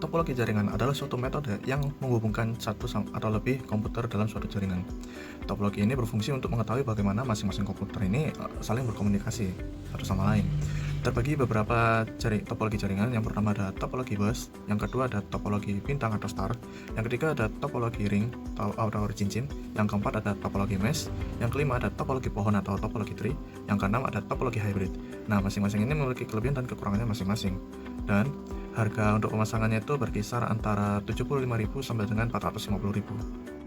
Topologi jaringan adalah suatu metode yang menghubungkan satu atau lebih komputer dalam suatu jaringan. Topologi ini berfungsi untuk mengetahui bagaimana masing-masing komputer ini saling berkomunikasi satu sama lain. Terbagi beberapa topologi jaringan. Yang pertama ada topologi bus, yang kedua ada topologi bintang atau star, yang ketiga ada topologi ring atau cincin, yang keempat ada topologi mesh, yang kelima ada topologi pohon atau topologi tree, yang keenam ada topologi hybrid. Nah, masing-masing ini memiliki kelebihan dan kekurangannya masing-masing. Dan harga untuk pemasangannya itu berkisar antara 75.000 sampai dengan 450.000.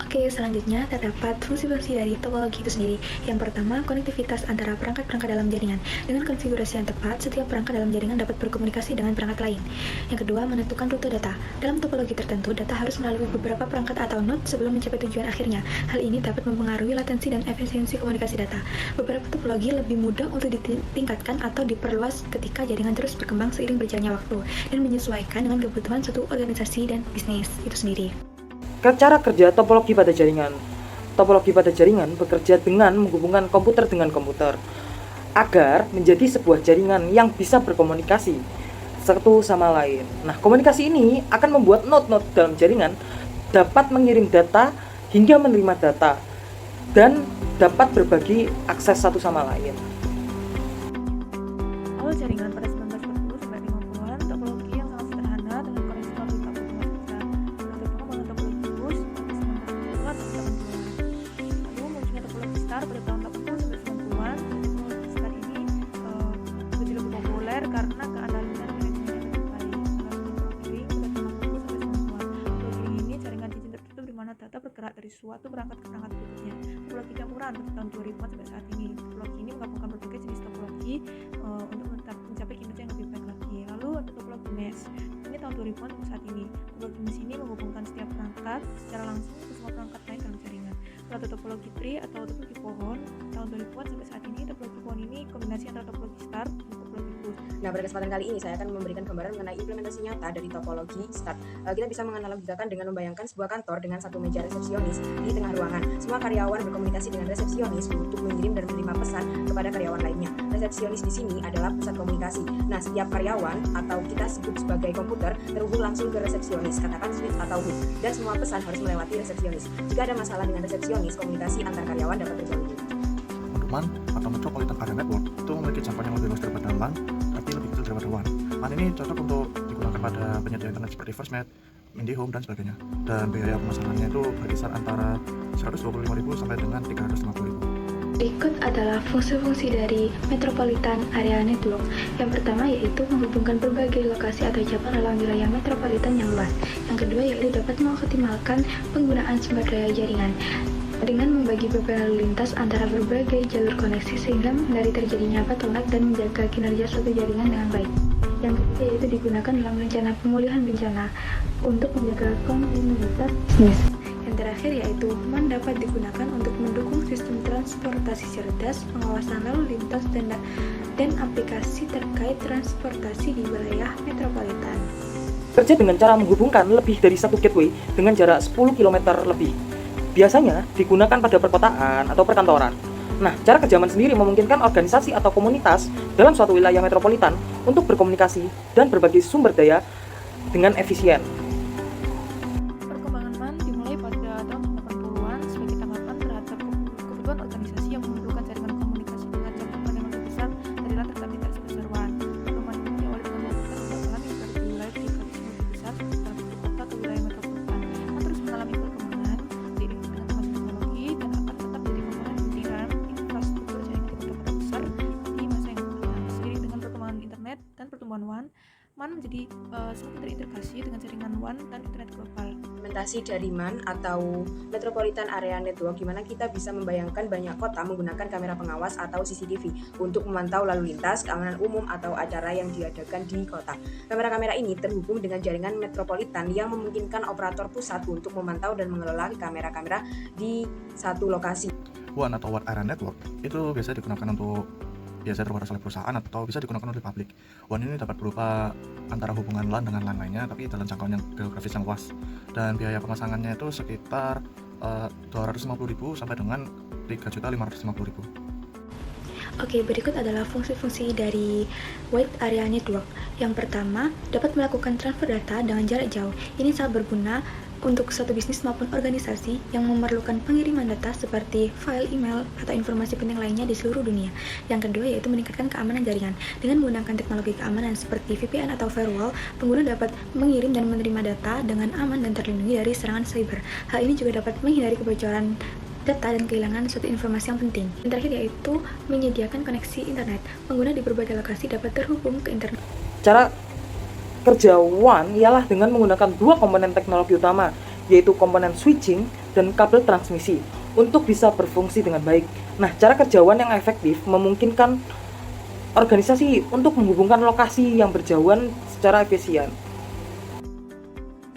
Oke, selanjutnya terdapat fungsi-fungsi dari topologi itu sendiri. Yang pertama, konektivitas antara perangkat-perangkat dalam jaringan. Dengan konfigurasi yang tepat, setiap perangkat dalam jaringan dapat berkomunikasi dengan perangkat lain. Yang kedua, menentukan rute data. Dalam topologi tertentu, data harus melalui beberapa perangkat atau node sebelum mencapai tujuan akhirnya. Hal ini dapat mempengaruhi latensi dan efisiensi komunikasi data. Beberapa topologi lebih mudah untuk ditingkatkan atau diperluas ketika jaringan terus berkembang seiring berjalannya waktu dan menyesuaikan dengan kebutuhan suatu organisasi dan bisnis itu sendiri. Cara kerja topologi pada jaringan. Topologi pada jaringan bekerja dengan menghubungkan komputer dengan komputer agar menjadi sebuah jaringan yang bisa berkomunikasi satu sama lain. Nah, komunikasi ini akan membuat node-node dalam jaringan dapat mengirim data hingga menerima data dan dapat berbagi akses satu sama lain. Awal jaringan pada 1940 sampai 50-an, topologi yang sangat sederhana dengan koneksi melalui kabel pembaca. Lalu topologi bus pada 1940-an sampai 80-an. Lalu munculnya topologi star pada tahun 80 sampai 90-an. Topologi star ini menjadi lebih populer karena keandalan dan manajemennya lebih baik. Lalu topologi ring pada tahun 80 sampai 90-an. Topologi ring ini jaringan cincin tertutup di mana data bergerak dari suatu perangkat ke perangkat berikutnya. Topologi campuran pada tahun 2000-an sampai saat ini. Topologi ini menggabungkan berbagai jenis topologi untuk mencapai kinerja yang lebih baik lagi. Lalu ada topologi mesh. Ini tahun 2000-an sampai saat ini. Topologi mesh ini menghubungkan setiap perangkat secara langsung ke semua perangkat lain dalam jaringan. Lalu ada topologi tree atau topologi pohon. Tahun 2000-an sampai saat ini, topologi pohon ini kombinasi antara topologi star dan topologi bus. Nah, pada kesempatan kali ini saya akan memberikan gambaran mengenai implementasi nyata dari topologi star. Kita bisa menganalogikan dengan membayangkan sebuah kantor dengan satu meja resepsionis di tengah ruangan. Semua karyawan berkomunikasi dengan resepsionis untuk mengirim dan menerima pesan kepada karyawan lainnya. Resepsionis di sini adalah pusat komunikasi. Nah, setiap karyawan atau kita sebut sebagai komputer terhubung langsung ke resepsionis, katakan switch atau hook, dan semua pesan harus melewati resepsionis. Jika ada masalah dengan resepsionis, komunikasi antar karyawan dapat terjalin. Untuk MAN atau Metropolitan Area Network itu memiliki jangkauan yang lebih luas daripada LAN, tapi lebih kecil daripada WAN. MAN ini cocok untuk digunakan pada penyedia internet seperti FirstNet, IndiHome, dan sebagainya. Dan biaya pemasangannya itu berkisar antara 125.000 sampai dengan 350.000. Berikut adalah fungsi-fungsi dari Metropolitan Area Network. Yang pertama yaitu menghubungkan berbagai lokasi atau cabang dalam wilayah metropolitan yang luas. Yang kedua yaitu dapat mengoptimalkan penggunaan sumber daya jaringan dengan membagi beban lalu lintas antara berbagai jalur koneksi sehingga menghindari terjadinya bottleneck dan menjaga kinerja suatu jaringan dengan baik. Yang ketiga yaitu digunakan dalam rencana pemulihan bencana untuk menjaga kontinuitas bisnis. Yang terakhir yaitu MAN dapat digunakan untuk mendukung sistem transportasi cerdas, pengawasan lalu lintas, dan aplikasi terkait transportasi di wilayah metropolitan. Kerja dengan cara menghubungkan lebih dari satu gateway dengan jarak 10 km lebih. Biasanya digunakan pada perkotaan atau perkantoran. Nah, cara kerja MAN sendiri memungkinkan organisasi atau komunitas dalam suatu wilayah metropolitan untuk berkomunikasi dan berbagi sumber daya dengan efisien. Perkembangan MAN dimulai pada tahun 80-an sebagai tanggapan terhadap kebutuhan organisasi yang memerlukan jaringan komunikasi dengan jangkauan yang lebih besar dari LAN tetapi tidak sebesar WAN. Lalu MAN ini diawali dengan membuka jangkauan yang dari wilayah geografis yang lebih besar seperti dari ibu kota ke wilayah metropolitan. MAN terus mengalami perkembangan seiring dengan kemajuan teknologi dan akan tetap jadi komponen inti dalam infrastruktur jaringan di kota-kota besar di masa yang akan datang. Seiring dengan perkembangan internet dan pertumbuhan WAN, MAN menjadi semakin terintegrasi dengan jaringan WAN dan internet global. Implementasi dari MAN atau Metropolitan Area Network, di mana kita bisa membayangkan banyak kota menggunakan kamera pengawas atau CCTV untuk memantau lalu lintas, keamanan umum, atau acara yang diadakan di kota. Kamera-kamera ini terhubung dengan jaringan metropolitan yang memungkinkan operator pusat untuk memantau dan mengelola kamera-kamera di satu lokasi. WAN atau Wide Area Network itu biasa digunakan untuk terbatas oleh perusahaan atau bisa digunakan oleh publik. WAN ini dapat berupa antara hubungan LAN dengan LAN lainnya, tapi dalam jangkauan yang geografis yang luas. Dan biaya pemasangannya itu sekitar 250.000 sampai dengan 3.550.000. Oke, berikut adalah fungsi-fungsi dari Wide Area Network. Yang pertama, dapat melakukan transfer data dengan jarak jauh. Ini sangat berguna untuk suatu bisnis maupun organisasi yang memerlukan pengiriman data seperti file email atau informasi penting lainnya di seluruh dunia. Yang kedua yaitu meningkatkan keamanan jaringan. Dengan menggunakan teknologi keamanan seperti VPN atau firewall, pengguna dapat mengirim dan menerima data dengan aman dan terlindungi dari serangan cyber. Hal ini juga dapat menghindari kebocoran data dan kehilangan suatu informasi yang penting. Yang terakhir yaitu menyediakan koneksi internet. Pengguna di berbagai lokasi dapat terhubung ke internet. Cara kerja WAN ialah dengan menggunakan dua komponen teknologi utama, yaitu komponen switching dan kabel transmisi, untuk bisa berfungsi dengan baik. Nah, cara kerja WAN yang efektif memungkinkan organisasi untuk menghubungkan lokasi yang berjauhan secara efisien.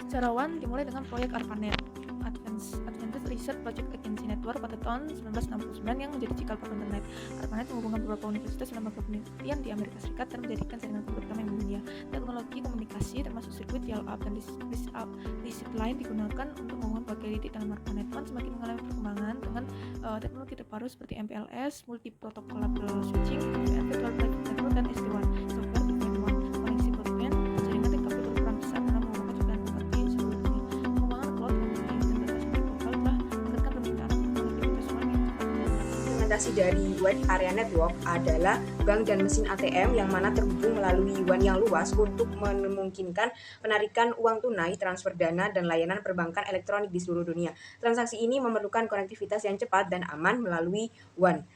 Secara WAN dimulai dengan proyek ARPANET, Advanced Research Project Agency Network pada tahun 1969 yang menjadi cikal bakal internet. ARPANET menghubungkan beberapa universitas dan lembaga penelitian di Amerika Serikat dan menjadikan jaringan komputer pertama yang mendunia. Teknologi komunikasi termasuk sirkuit dial-up dan receipt line digunakan untuk menghubungkan berbagai titik dalam ARPANET. WAN semakin mengalami perkembangan dengan teknologi terbaru seperti MPLS, Multi Protocol Label Switching, VPN, Virtual Private Network, dan SD-WAN, Software Defined WAN, koneksi broadband, jaringan TKP berperan besar dalam menghubungkan jutaan tempat di seluruh dunia. Pengembangan cloud computing dan data center global telah meningkatkan permintaan konektivitas WAN yang cepat. Implementasi dari Wide Area Network adalah bank dan mesin ATM yang mana terhubung melalui WAN yang luas untuk memungkinkan penarikan uang tunai, transfer dana, dan layanan perbankan elektronik di seluruh dunia. Transaksi ini memerlukan konektivitas yang cepat dan aman melalui WAN.